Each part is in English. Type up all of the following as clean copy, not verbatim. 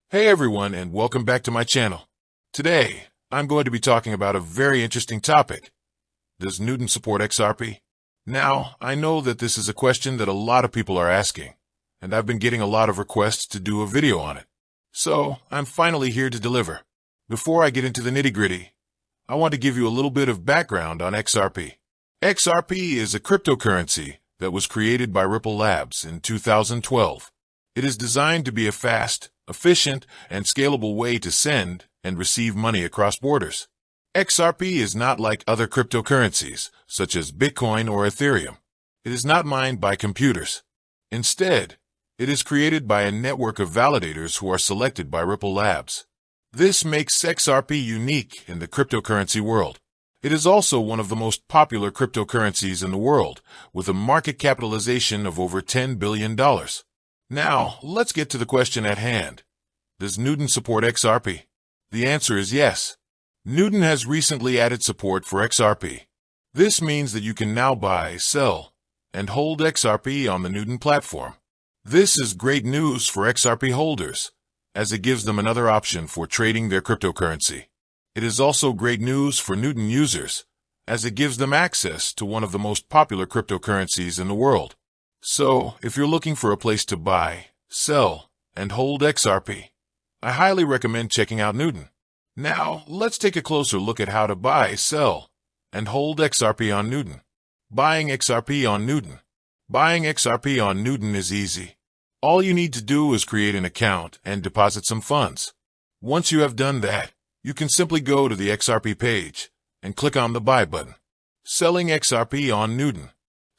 Hey everyone, and welcome back to my channel. Today, I'm going to be talking about a very interesting topic. Does Newton support XRP? Now, I know that this is a question that a lot of people are asking, and I've been getting a lot of requests to do a video on it. So, I'm finally here to deliver. Before I get into the nitty-gritty, I want to give you a little bit of background on XRP. XRP is a cryptocurrency that was created by Ripple Labs in 2012. It is designed to be a fast, efficient, and scalable way to send and receive money across borders. XRP is not like other cryptocurrencies, such as Bitcoin or Ethereum. It is not mined by computers. Instead, it is created by a network of validators who are selected by Ripple Labs. This makes XRP unique in the cryptocurrency world. It is also one of the most popular cryptocurrencies in the world, with a market capitalization of over $10 billion. Now, let's get to the question at hand. Does Newton support XRP? The answer is yes. Newton has recently added support for XRP. This means that you can now buy, sell, and hold XRP on the Newton platform. This is great news for XRP holders, as it gives them another option for trading their cryptocurrency. It is also great news for Newton users, as it gives them access to one of the most popular cryptocurrencies in the world. So, if you're looking for a place to buy, sell, and hold XRP, I highly recommend checking out Newton. Now, let's take a closer look at how to buy, sell, and hold XRP on Newton. Buying XRP on Newton. Buying XRP on Newton is easy. All you need to do is create an account and deposit some funds. Once you have done that, you can simply go to the XRP page and click on the Buy button. Selling XRP on Newton.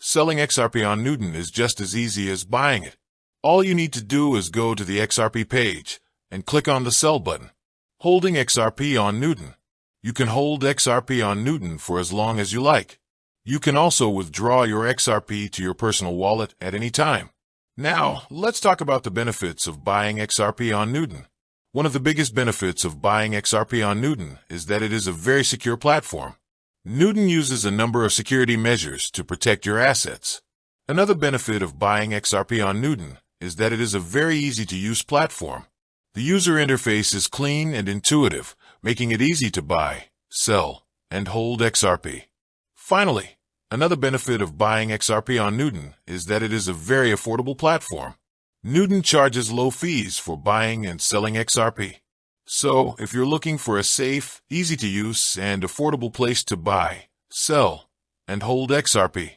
Selling XRP on Newton is just as easy as buying it. All you need to do is go to the XRP page and click on the Sell button. Holding XRP on Newton. You can hold XRP on Newton for as long as you like. You can also withdraw your XRP to your personal wallet at any time. Now, let's talk about the benefits of buying XRP on Newton. One of the biggest benefits of buying XRP on Newton is that it is a very secure platform. Newton uses a number of security measures to protect your assets. Another benefit of buying XRP on Newton is that it is a very easy-to-use platform. The user interface is clean and intuitive, making it easy to buy, sell, and hold XRP. Finally, another benefit of buying XRP on Newton is that it is a very affordable platform. Newton charges low fees for buying and selling XRP. So, if you're looking for a safe, easy-to-use, and affordable place to buy, sell, and hold XRP,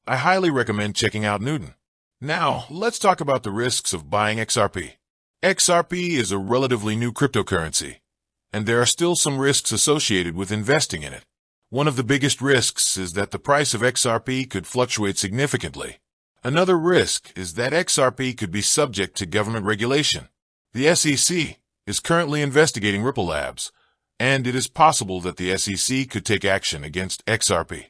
I highly recommend checking out Newton. Now, let's talk about the risks of buying XRP. XRP is a relatively new cryptocurrency, and there are still some risks associated with investing in it. One of the biggest risks is that the price of XRP could fluctuate significantly. Another risk is that XRP could be subject to government regulation. The SEC is currently investigating Ripple Labs, and it is possible that the SEC could take action against XRP.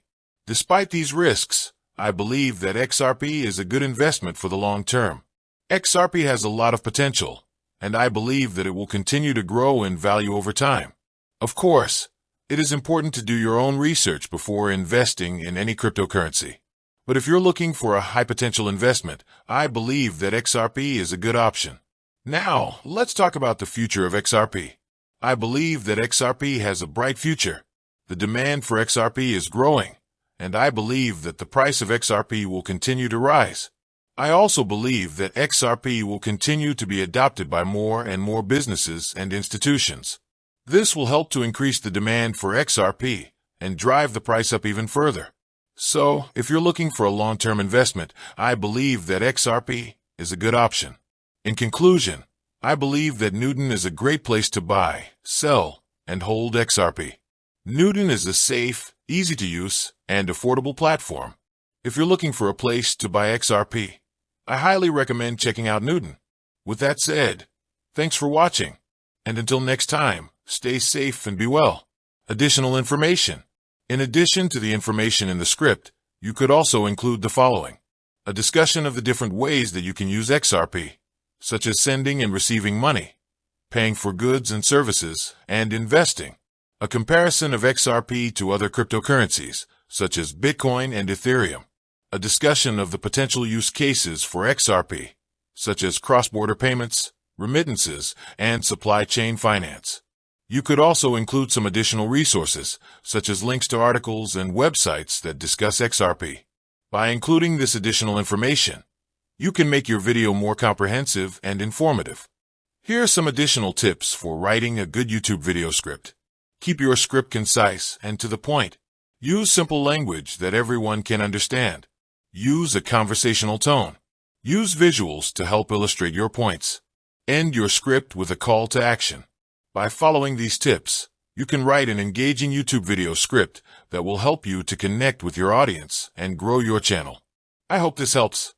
Despite these risks, I believe that XRP is a good investment for the long term. XRP has a lot of potential, and I believe that it will continue to grow in value over time. Of course, it is important to do your own research before investing in any cryptocurrency. But if you're looking for a high-potential investment, I believe that XRP is a good option. Now, let's talk about the future of XRP. I believe that XRP has a bright future. The demand for XRP is growing, and I believe that the price of XRP will continue to rise. I also believe that XRP will continue to be adopted by more and more businesses and institutions. This will help to increase the demand for XRP and drive the price up even further. So, if you're looking for a long-term investment, I believe that XRP is a good option. In conclusion, I believe that Newton is a great place to buy, sell, and hold XRP. Newton is a safe, easy-to-use, and affordable platform. If you're looking for a place to buy XRP, I highly recommend checking out Newton. With that said, thanks for watching, and until next time, stay safe and be well. Additional information. In addition to the information in the script, you could also include the following: a discussion of the different ways that you can use XRP, such as sending and receiving money, paying for goods and services, and investing. A comparison of XRP to other cryptocurrencies, such as Bitcoin and Ethereum. A discussion of the potential use cases for XRP, such as cross-border payments, remittances, and supply chain finance. You could also include some additional resources, such as links to articles and websites that discuss XRP. By including this additional information, you can make your video more comprehensive and informative. Here are some additional tips for writing a good YouTube video script. Keep your script concise and to the point. Use simple language that everyone can understand. Use a conversational tone. Use visuals to help illustrate your points. End your script with a call to action. By following these tips, you can write an engaging YouTube video script that will help you to connect with your audience and grow your channel. I hope this helps.